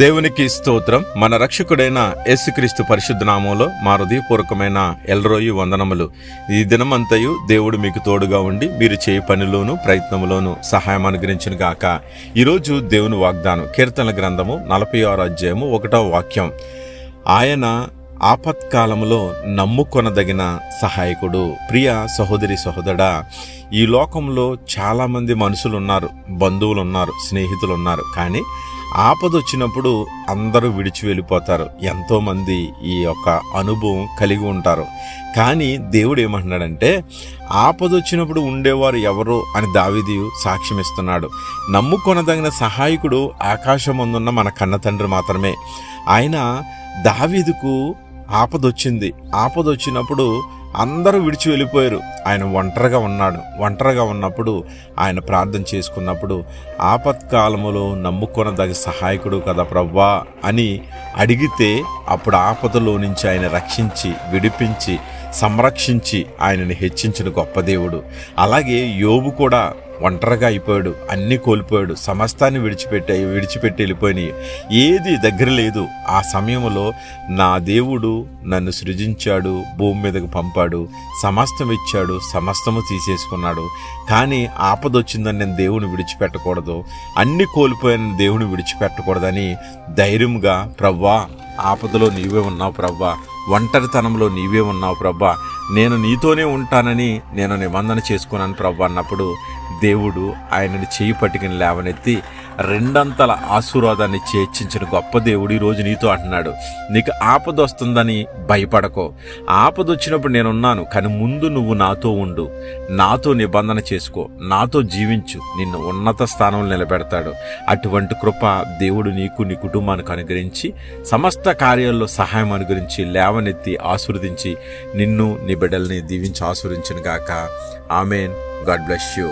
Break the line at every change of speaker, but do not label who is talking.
దేవునికి స్తోత్రం. మన రక్షకుడైన యేసుక్రీస్తు పరిశుద్ధ నామంలో మా హృదయపూర్వకమైన ఎల్రోయి వందనములు. ఈ దినమంతయు దేవుడు మీకు తోడుగా ఉండి మీరు చేయి పనిలోను ప్రయత్నములోను సహాయం అనుగ్రహించును గాక. ఈరోజు దేవుని వాగ్దానం కీర్తనల గ్రంథము 46వ అధ్యాయము 1వ వాక్యం. ఆయన ఆపత్కాలములో నమ్ముకొనదగిన సహాయకుడు. ప్రియ సహోదరి సహోదరా, ఈ లోకంలో చాలామంది మనుషులు ఉన్నారు, బంధువులు ఉన్నారు, స్నేహితులు ఉన్నారు. కానీ ఆపదొచ్చినప్పుడు అందరూ విడిచి వెళ్ళిపోతారు. ఎంతోమంది ఈ యొక్క అనుభవం కలిగి ఉంటారు. కానీ దేవుడు ఏమంటున్నాడంటే, ఆపదొచ్చినప్పుడు ఉండేవారు ఎవరు అని దావీదు సాక్ష్యమిస్తున్నాడు. నమ్ముకొనదగిన సహాయకుడు ఆకాశమందున్న మన కన్న తండ్రి మాత్రమే. ఆయన దావీదుకు ఆపదొచ్చినప్పుడు అందరూ విడిచి వెళ్ళిపోయారు. ఆయన ఒంటరిగా ఉన్నప్పుడు ఆయన ప్రార్థన చేసుకున్నప్పుడు, ఆపత్కాలములో నమ్ముకొనదగ సహాయకుడు కదా ప్రభువా అని అడిగితే, అప్పుడు ఆపదలో నుంచి ఆయన రక్షించి విడిపించి సంరక్షించి ఆయనని హెచ్చించిన గొప్ప దేవుడు. అలాగే యోబు కూడా ఒంటరిగా అయిపోయాడు, అన్నీ కోల్పోయాడు, సమస్తాన్ని విడిచిపెట్టి వెళ్ళిపోయినాయి, ఏది దగ్గర లేదు. ఆ సమయంలో నా దేవుడు నన్ను సృజించాడు, భూమి మీదకు పంపాడు, సమస్తం ఇచ్చాడు, సమస్తము తీసేసుకున్నాడు. కానీ ఆపదొచ్చిందని నేను దేవుని విడిచిపెట్టకూడదు, అన్నీ కోల్పోయాను దేవుని విడిచిపెట్టకూడదని ధైర్యంగా, ప్రవ్వా ఆపదలో నీవే ఉన్నావు ప్రవ్వా, ఒంటరితనంలో నీవే ఉన్నావు ప్రవ్వా, నేను నీతోనే ఉంటానని నేను నిబంధన చేసుకున్నాను ప్రవ్వా అన్నప్పుడు దేవుడు ఆయనని చేయి పట్టుకుని లేవనెత్తి రెండంతల ఆశీర్వాదాన్ని హెచ్చించిన గొప్ప దేవుడు ఈరోజు నీతో అంటున్నాడు, నీకు ఆపద వస్తుందని భయపడకో. ఆపద వచ్చినప్పుడు నేనున్నాను, కానీ ముందు నువ్వు నాతో ఉండు, నాతో నిబంధన చేసుకో, నాతో జీవించు, నిన్ను ఉన్నత స్థానంలో నిలబెడతాడు. అటువంటి కృప దేవుడు నీకు నీ కుటుంబానికి అనుగ్రహించి సమస్త కార్యాల్లో సహాయం అనుగ్రహించి లేవనెత్తి ఆశీర్వదించి నిన్ను నీ బిడ్డల్ని దీవించి ఆశీర్వదించును గాక. ఆమేన్. God bless you.